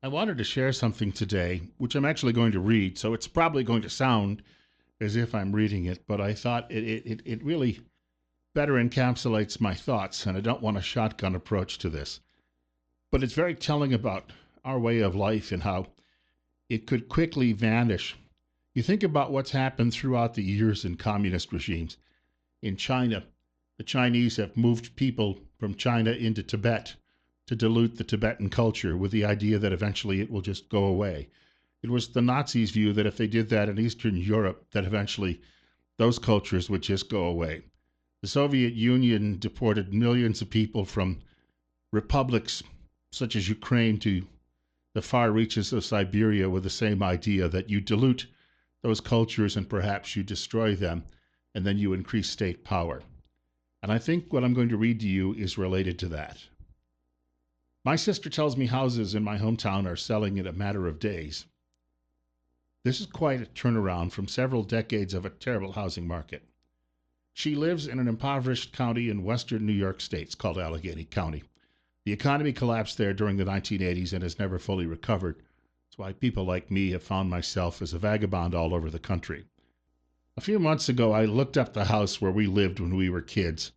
I wanted to share something today, which I'm actually going to read, so it's probably going to sound as if I'm reading it, but I thought it really better encapsulates my thoughts, and I don't want a shotgun approach to this. But it's very telling about our way of life and how it could quickly vanish. You think about what's happened throughout the years in communist regimes. In China, the Chinese have moved people from China into Tibet to dilute the Tibetan culture with the idea that eventually it will just go away. It was the Nazis' view that if they did that in Eastern Europe, that eventually those cultures would just go away. The Soviet Union deported millions of people from republics such as Ukraine to the far reaches of Siberia with the same idea that you dilute those cultures and perhaps you destroy them and then you increase state power. And I think what I'm going to read to you is related to that. My sister tells me houses in my hometown are selling in a matter of days. This is quite a turnaround from several decades of a terrible housing market. She lives in an impoverished county in western New York State called Allegheny County. The economy collapsed there during the 1980s and has never fully recovered. That's why people like me have found myself as a vagabond all over the country. A few months ago, I looked up the house where we lived when we were kids.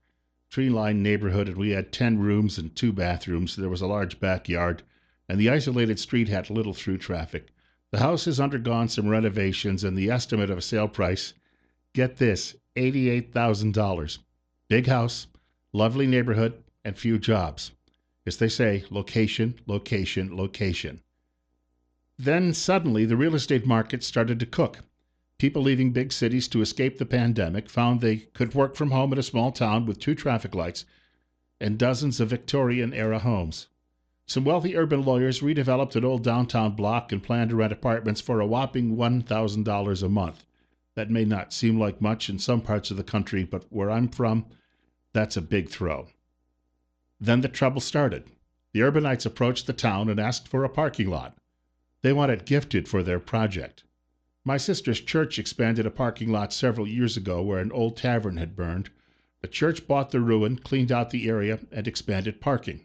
Tree-lined neighborhood, and we had 10 rooms and 2 bathrooms. There was a large backyard, and the isolated street had little through traffic. The house has undergone some renovations, and the estimate of a sale price, get this, $88,000. Big house, lovely neighborhood, and few jobs. As they say, location, location, location. Then suddenly the real estate market started to cook. People leaving big cities to escape the pandemic found they could work from home in a small town with 2 traffic lights and dozens of Victorian-era homes. Some wealthy urban lawyers redeveloped an old downtown block and planned to rent apartments for a whopping $1,000 a month. That may not seem like much in some parts of the country, but where I'm from, that's a big throw. Then the trouble started. The urbanites approached the town and asked for a parking lot. They want it gifted for their project. My sister's church expanded a parking lot several years ago where an old tavern had burned. The church bought the ruin, cleaned out the area, and expanded parking.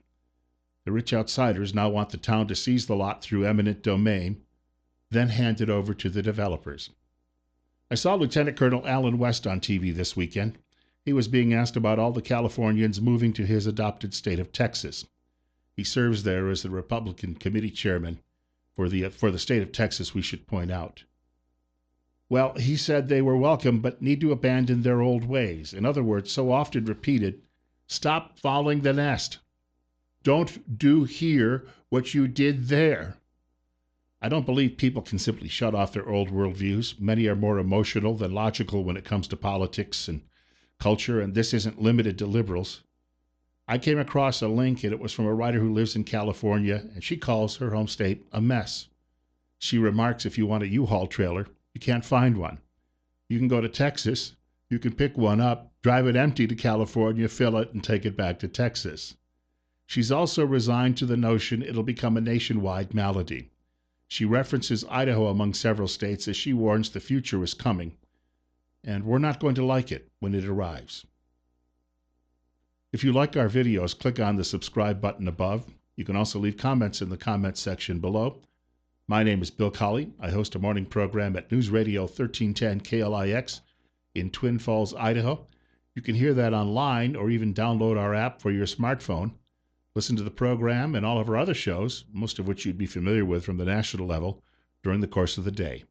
The rich outsiders now want the town to seize the lot through eminent domain, then hand it over to the developers. I saw Lieutenant Colonel Alan West on TV this weekend. He was being asked about all the Californians moving to his adopted state of Texas. He serves there as the Republican committee chairman for the state of Texas, we should point out. Well, he said they were welcome but need to abandon their old ways. In other words, so often repeated, stop fouling the nest. Don't do here what you did there. I don't believe people can simply shut off their old worldviews. Many are more emotional than logical when it comes to politics and culture, and this isn't limited to liberals. I came across a link, and it was from a writer who lives in California, and she calls her home state a mess. She remarks if you want a U-Haul trailer, you can't find one. You can go to Texas, you can pick one up, drive it empty to California, fill it, and take it back to Texas. She's also resigned to the notion it'll become a nationwide malady. She references Idaho among several states as she warns the future is coming, and we're not going to like it when it arrives. If you like our videos, click on the subscribe button above. You can also leave comments in the comments section below. My name is Bill Colley. I host a morning program at News Radio 1310 KLIX in Twin Falls, Idaho. You can hear that online or even download our app for your smartphone. Listen to the program and all of our other shows, most of which you'd be familiar with from the national level, during the course of the day.